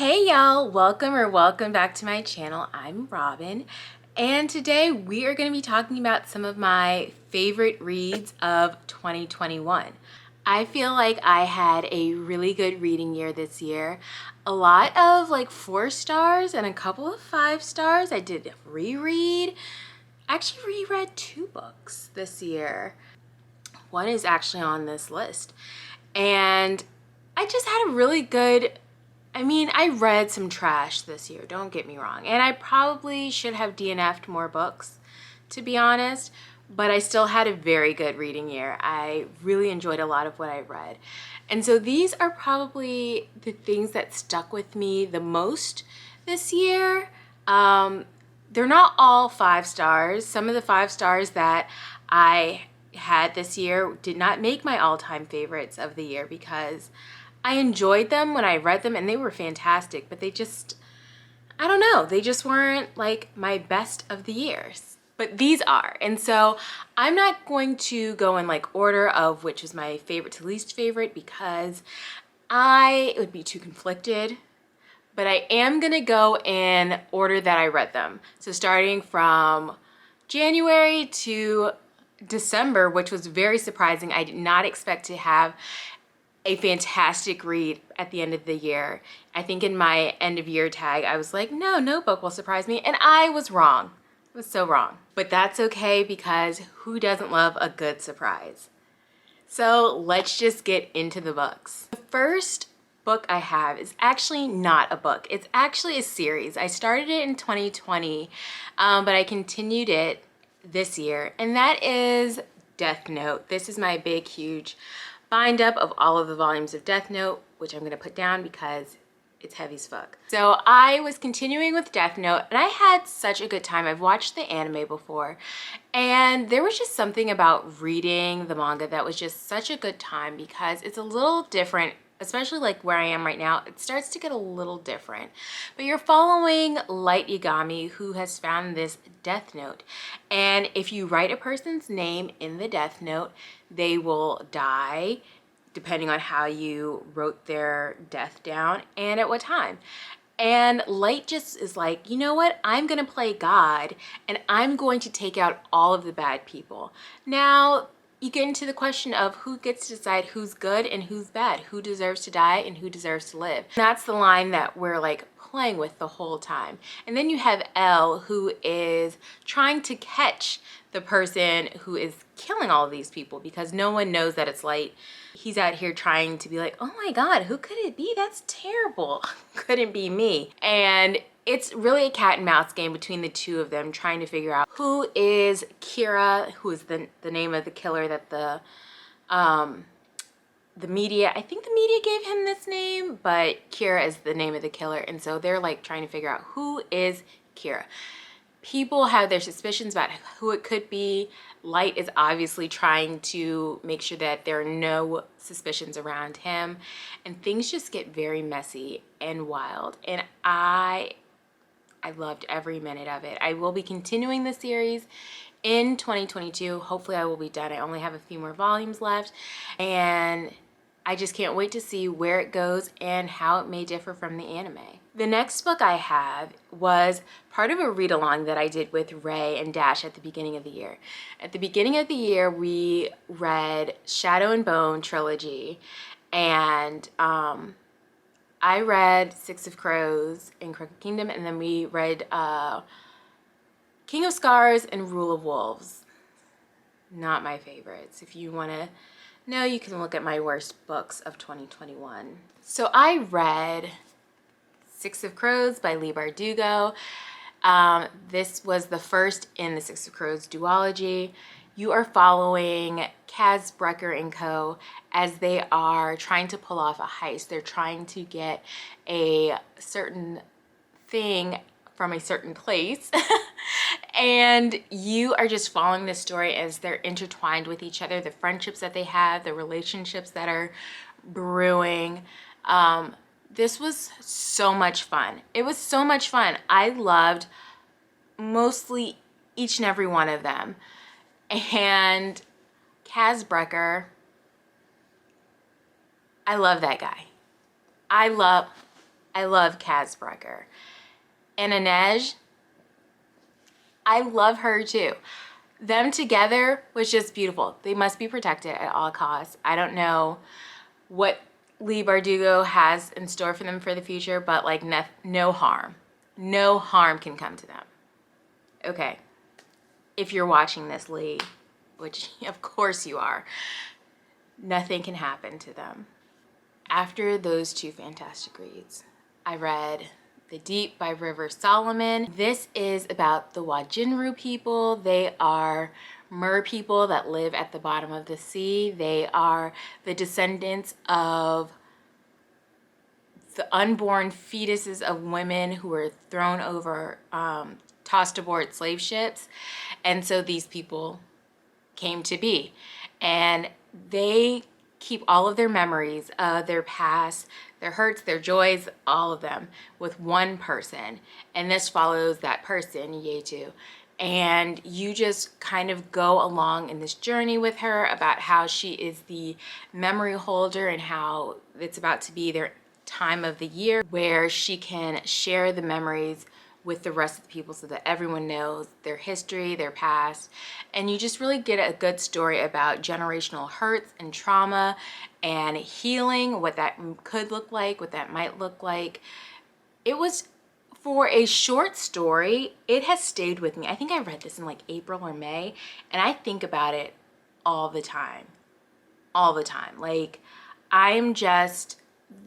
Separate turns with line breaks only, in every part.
Hey y'all, welcome back to my channel. I'm Robin, and today we are going to be talking about some of my favorite reads of 2021. I feel like I had a really good reading year this year. A lot of like 4 stars and a couple of 5 stars. I did reread. I actually reread 2 books this year. One is actually on this list. And I just had a really good, I read some trash this year, don't get me wrong. And I probably should have DNF'd more books, to be honest, but I still had a very good reading year. I really enjoyed a lot of what I read. And so these are probably the things that stuck with me the most this year. They're not all 5 stars. Some of the 5 stars that I had this year did not make my all-time favorites of the year because I enjoyed them when I read them and they were fantastic, but they just, I don't know, they just weren't like my best of the years. But these are. And so I'm not going to go in like order of which is my favorite to least favorite because it would be too conflicted. But I am gonna go in order that I read them. So starting from January to December, which was very surprising. I did not expect to have a fantastic read at the end of the year. I think in my end of year tag, I was like, no book will surprise me. And I was wrong. I was so wrong. But that's okay because who doesn't love a good surprise? So let's just get into the books. The first book I have is actually not a book. It's actually a series. I started it in 2020, but I continued it this year. And that is Death Note. This is my big, huge bind up of all of the volumes of Death Note, which I'm gonna put down because it's heavy as fuck. So I was continuing with Death Note and I had such a good time. I've watched the anime before and there was just something about reading the manga that was just such a good time because it's a little different, especially like where I am right now. It starts to get a little different, but you're following Light Yagami who has found this Death Note. And if you write a person's name in the Death Note, they will die depending on how you wrote their death down and at what time. And Light just is like, you know what? I'm gonna play God and I'm going to take out all of the bad people. Now, you get into the question of who gets to decide who's good and who's bad, who deserves to die and who deserves to live. And that's the line that we're like playing with the whole time. And then you have Elle who is trying to catch the person who is killing all of these people because no one knows that it's Light. He's out here trying to be like, oh my God, who could it be? That's terrible. Couldn't be me. And it's really a cat and mouse game between the two of them trying to figure out who is Kira, who is the name of the killer that the media, I think the media gave him this name, but Kira is the name of the killer. And so they're like trying to figure out who is Kira. People have their suspicions about who it could be. Light is obviously trying to make sure that there are no suspicions around him. And things just get very messy and wild. And I loved every minute of it. I will be continuing the series in 2022. Hopefully I will be done. I only have a few more volumes left. And I just can't wait to see where it goes and how it may differ from the anime. The next book I have was part of a read-along that I did with Ray and Dash at the beginning of the year. At the beginning of the year, we read Shadow and Bone trilogy, and I read Six of Crows and Crooked Kingdom, and then we read King of Scars and Rule of Wolves. Not my favorites. If you want to know, you can look at my worst books of 2021. So I read Six of Crows by Leigh Bardugo. This was the first in the Six of Crows duology. You are following Kaz Brecker and co. as they are trying to pull off a heist. They're trying to get a certain thing from a certain place. And you are just following this story as they're intertwined with each other, the friendships that they have, the relationships that are brewing. This was so much fun. It was so much fun. I loved mostly each and every one of them. And Kaz Brecker, I love that guy. I love I love Kazbrecker. And Inej, I love her too. Them together was just beautiful. They must be protected at all costs. I don't know what Leigh Bardugo has in store for them for the future, but like no harm. No harm can come to them. Okay, if you're watching this, Leigh, which of course you are, nothing can happen to them. After those two fantastic reads, I read The Deep by River Solomon. This is about the Wajinru people. They are mer people that live at the bottom of the sea. They are the descendants of the unborn fetuses of women who were thrown over, tossed aboard slave ships. And so these people came to be. And they keep all of their memories of their past, their hurts, their joys, all of them with one person. And this follows that person, Yetu. And you just kind of go along in this journey with her about how she is the memory holder and how it's about to be their time of the year where she can share the memories with the rest of the people so that everyone knows their history, their past. And you just really get a good story about generational hurts and trauma and healing, what that could look like, what that might look like. It was, for a short story, it has stayed with me. I think I read this in like April or May, and I think about it all the time. All the time. Like, I'm just,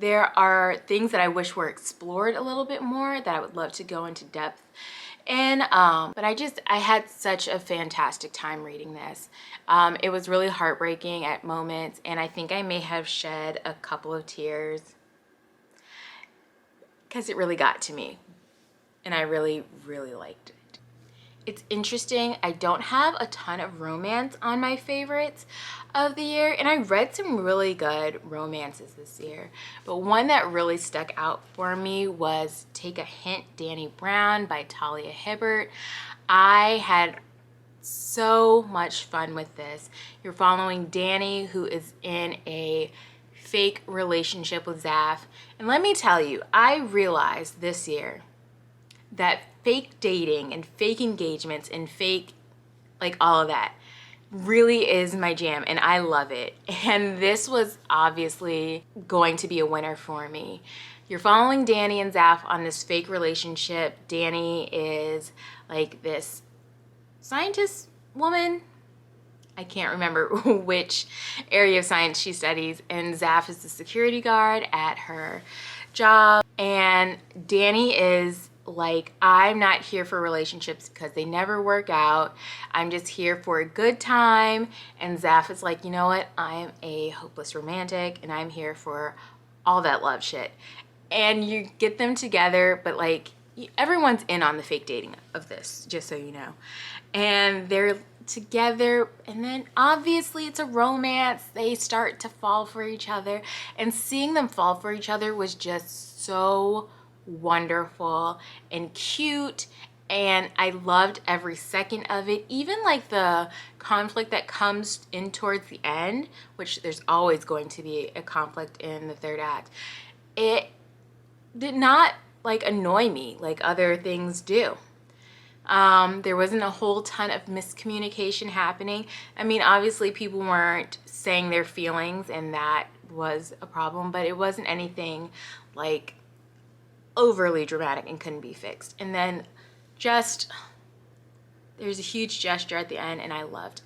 there are things that I wish were explored a little bit more that I would love to go into depth in. But I had such a fantastic time reading this. It was really heartbreaking at moments, and I think I may have shed a couple of tears because it really got to me, and I really, really liked it. It's interesting, I don't have a ton of romance on my favorites of the year, and I read some really good romances this year, but one that really stuck out for me was Take a Hint, Danny Brown by Talia Hibbert. I had so much fun with this. You're following Danny, who is in a fake relationship with Scythe, and let me tell you, I realized this year that fake dating and fake engagements and fake, like, all of that really is my jam, and I love it. And this was obviously going to be a winner for me. You're following Danny and Scythe on this fake relationship. Danny is like this scientist woman. I can't remember which area of science she studies, and Scythe is the security guard at her job. And Danny is like, I'm not here for relationships because they never work out. I'm just here for a good time. And Scythe is like, you know what? I'm a hopeless romantic and I'm here for all that love shit. And you get them together, but like, everyone's in on the fake dating of this, just so you know. And they're together, and then obviously it's a romance. They start to fall for each other, and seeing them fall for each other was just so wonderful and cute, and I loved every second of it. Even like the conflict that comes in towards the end, which there's always going to be a conflict in the third act, it did not like annoy me like other things do. There wasn't a whole ton of miscommunication happening. I mean, obviously people weren't saying their feelings, and that was a problem, but it wasn't anything like overly dramatic and couldn't be fixed. And then just, there's a huge gesture at the end, and I loved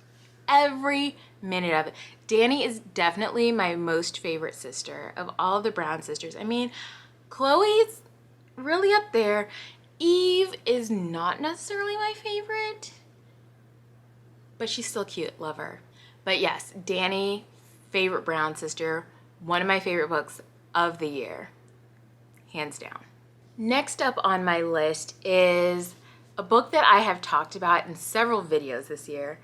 every minute of it. Danny is definitely my most favorite sister of all the Brown sisters. I mean, Chloe's really up there. Eve is not necessarily my favorite, but she's still cute, love her. But yes, Danny, favorite Brown sister, one of my favorite books of the year, hands down. Next up on my list is a book that I have talked about in several videos this year,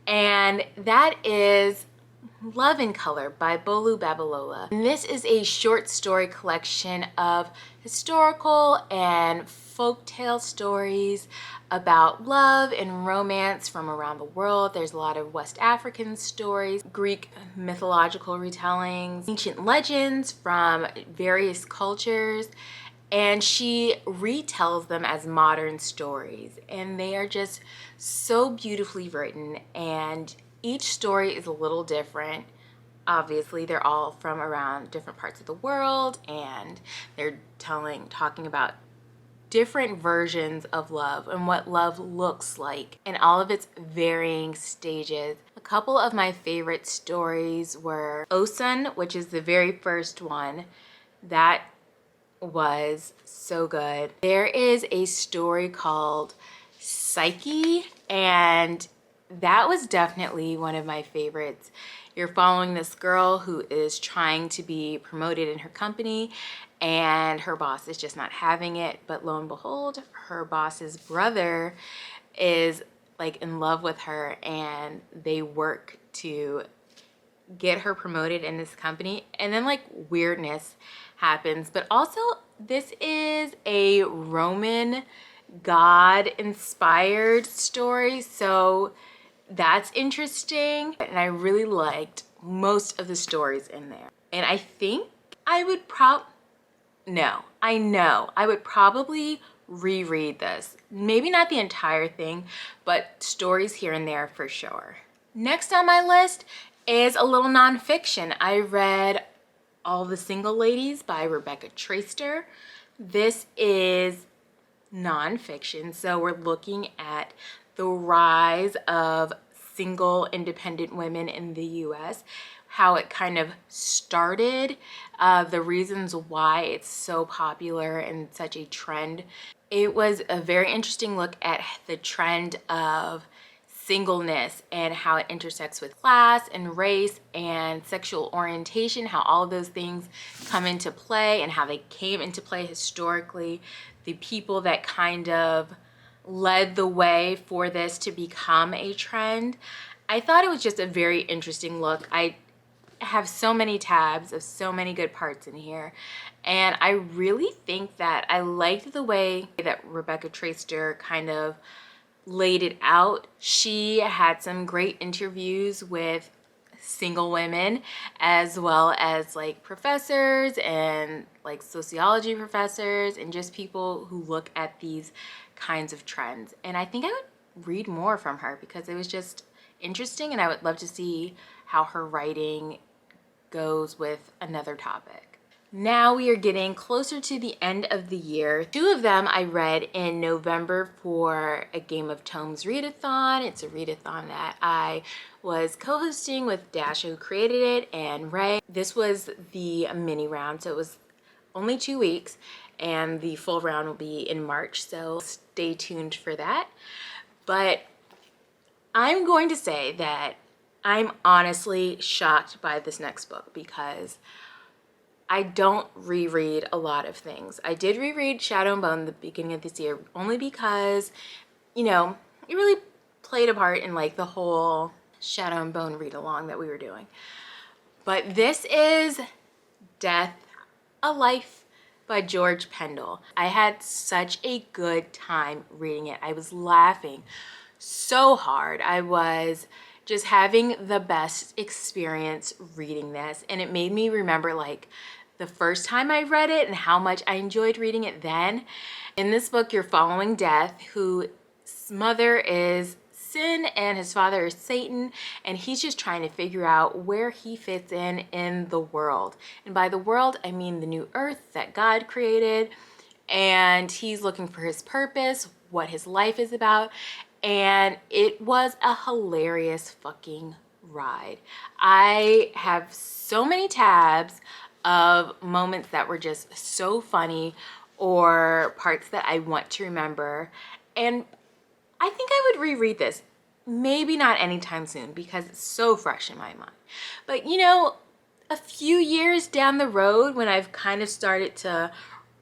and that is Love in Color by Bolu Babalola. And this is a short story collection of historical and folktale stories about love and romance from around the world. There's a lot of West African stories, Greek mythological retellings, ancient legends from various cultures, and she retells them as modern stories, and they are just so beautifully written, and each story is a little different. Obviously, they're all from around different parts of the world, and they're talking about different versions of love and what love looks like in all of its varying stages. A couple of my favorite stories were Osun, which is the very first one. That was so good. There is a story called Psyche, and that was definitely one of my favorites. You're following this girl who is trying to be promoted in her company, and her boss is just not having it. But lo and behold, her boss's brother is like in love with her, and they work to get her promoted in this company. And then like weirdness happens. But also, this is a Roman god inspired story, so that's interesting. And I really liked most of the stories in there. And I think I would I would probably reread this. Maybe not the entire thing, but stories here and there for sure. Next on my list is a little nonfiction. I read All the Single Ladies by Rebecca Traister. This is nonfiction, so we're looking at the rise of single independent women in the US, how it kind of started, the reasons why it's so popular and such a trend. It was a very interesting look at the trend of singleness and how it intersects with class and race and sexual orientation, how all of those things come into play and how they came into play historically, the people that kind of led the way for this to become a trend. I thought it was just a very interesting look. I have so many tabs of so many good parts in here, and I really think that I liked the way that Rebecca Traister kind of laid it out. She had some great interviews with single women, as well as like professors and like sociology professors and just people who look at these kinds of trends. And I think I would read more from her because it was just interesting, and I would love to see how her writing goes with another topic. Now we are getting closer to the end of the year. Two of them I read in November for a Game of Tomes readathon. It's a readathon that I was co-hosting with Dash, who created it, and Ray. This was the mini round, so it was only 2 weeks, and the full round will be in March, so stay tuned for that. But I'm going to say that I'm honestly shocked by this next book because I don't reread a lot of things. I did reread Shadow and Bone at the beginning of this year only because, you know, it really played a part in like the whole Shadow and Bone read along that we were doing. But this is Death, a Life by George Pendle. I had such a good time reading it. I was laughing so hard. I was just having the best experience reading this, and it made me remember like the first time I read it and how much I enjoyed reading it then. In this book, you're following Death, whose mother is Sin and his father is Satan, and he's just trying to figure out where he fits in the world. And by the world, I mean the new earth that God created, and he's looking for his purpose, what his life is about. And it was a hilarious fucking ride. I have so many tabs of moments that were just so funny or parts that I want to remember. And I think I would reread this. Maybe not anytime soon because it's so fresh in my mind. But you know, a few years down the road when I've kind of started to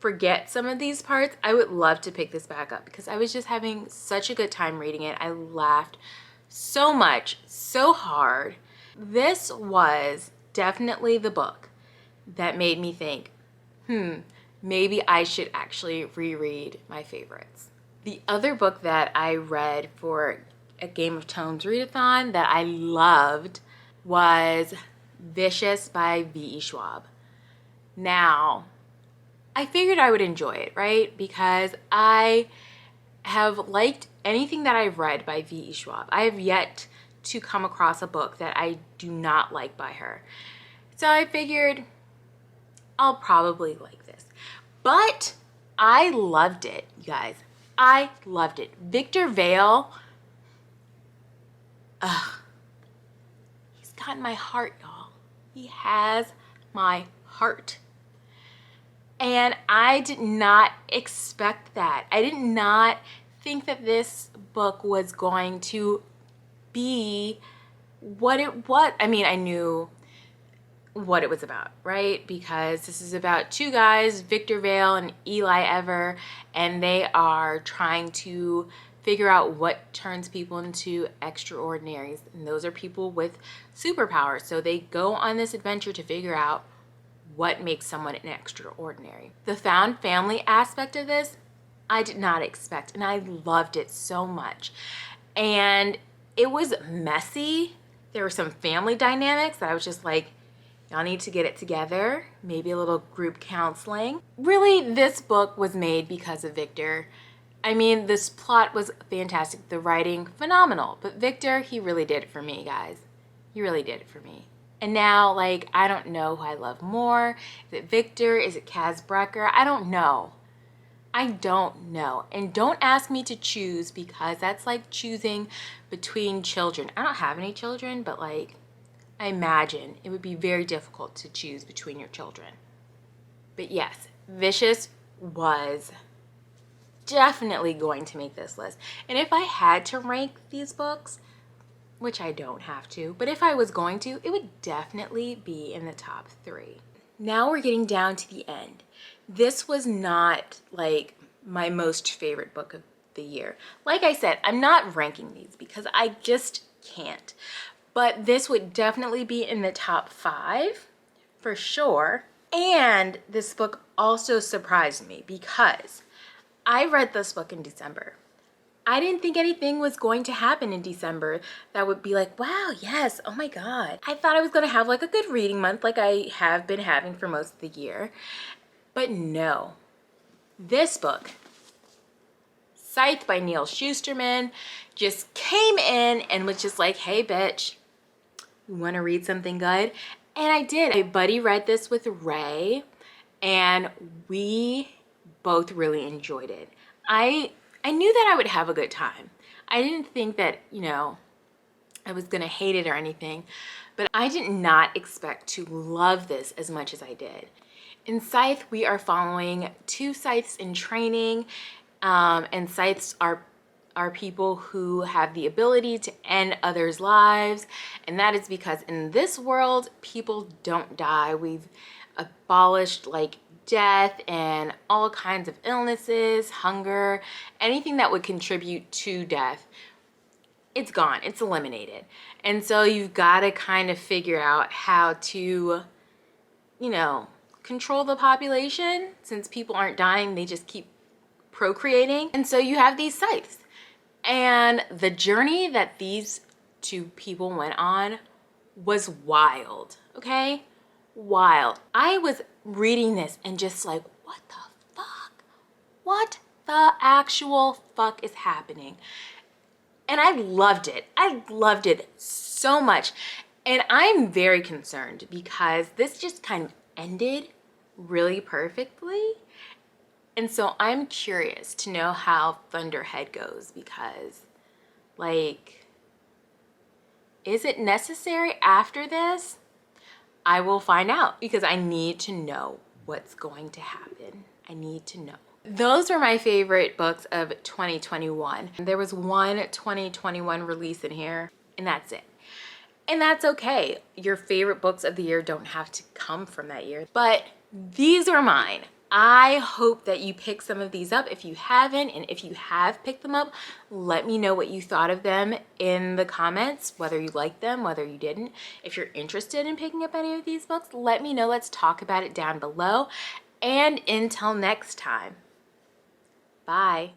forget some of these parts, I would love to pick this back up because I was just having such a good time reading it. I laughed so much, so hard. This was definitely the book that made me think, maybe I should actually reread my favorites. The other book that I read for a Game of Tomes readathon that I loved was Vicious by V.E. Schwab. Now, I figured I would enjoy it, right? Because I have liked anything that I've read by V.E. Schwab. I have yet to come across a book that I do not like by her. So I figured I'll probably like this. But I loved it, you guys. I loved it. Victor Vale, he's got my heart, y'all. He has my heart. And I did not expect that. I did not think that this book was going to be what it was. I mean, I knew what it was about, right? Because this is about two guys, Victor Vale and Eli Ever, and they are trying to figure out what turns people into extraordinaries. And those are people with superpowers. So they go on this adventure to figure out what makes someone an extraordinary. The found family aspect of this, I did not expect, and I loved it so much. And it was messy. There were some family dynamics that I was just like, y'all need to get it together. Maybe a little group counseling. Really, this book was made because of Victor. I mean, this plot was fantastic. The writing, phenomenal. But Victor, he really did it for me, guys. He really did it for me. And now, like, I don't know who I love more. Is it Victor? Is it Kaz Brekker? I don't know. I don't know. And don't ask me to choose, because that's like choosing between children. I don't have any children, but like, I imagine it would be very difficult to choose between your children. But yes, Vicious was definitely going to make this list. And if I had to rank these books, which I don't have to, but if I was going to, it would definitely be in the top 3. Now we're getting down to the end. This was not like my most favorite book of the year. Like I said, I'm not ranking these because I just can't. But this would definitely be in the top 5 for sure. And this book also surprised me because I read this book in December. I didn't think anything was going to happen in December that would be like, wow, yes, oh my God. I thought I was going to have like a good reading month like I have been having for most of the year. But no, this book, Scythe by Neil Shusterman, just came in and was just like, hey, bitch, you want to read something good? And I did. My buddy read this with Ray, and we both really enjoyed it. I knew that I would have a good time. I didn't think that, I was gonna hate it or anything, but I did not expect to love this as much as I did. In Scythe, we are following 2 Scythes in training, and Scythes are people who have the ability to end others' lives, and that is because in this world, people don't die. We've abolished like death and all kinds of illnesses, hunger, anything that would contribute to death. It's gone, it's eliminated. And so you've got to kind of figure out how to, control the population. Since people aren't dying, they just keep procreating. And so you have these Scythes. And the journey that these 2 people went on was wild, okay? Wild. I was reading this and just like, what the fuck? What the actual fuck is happening? And I loved it. I loved it so much. And I'm very concerned because this just kind of ended really perfectly. And so I'm curious to know how Thunderhead goes because, like, is it necessary after this? I will find out because I need to know what's going to happen. I need to know. Those were my favorite books of 2021. There was one 2021 release in here, and that's it. And that's okay. Your favorite books of the year don't have to come from that year, but these are mine. I hope that you pick some of these up if you haven't, and if you have picked them up, let me know what you thought of them in the comments, whether you liked them, whether you didn't. If you're interested in picking up any of these books, let me know. Let's talk about it down below. And until next time, bye.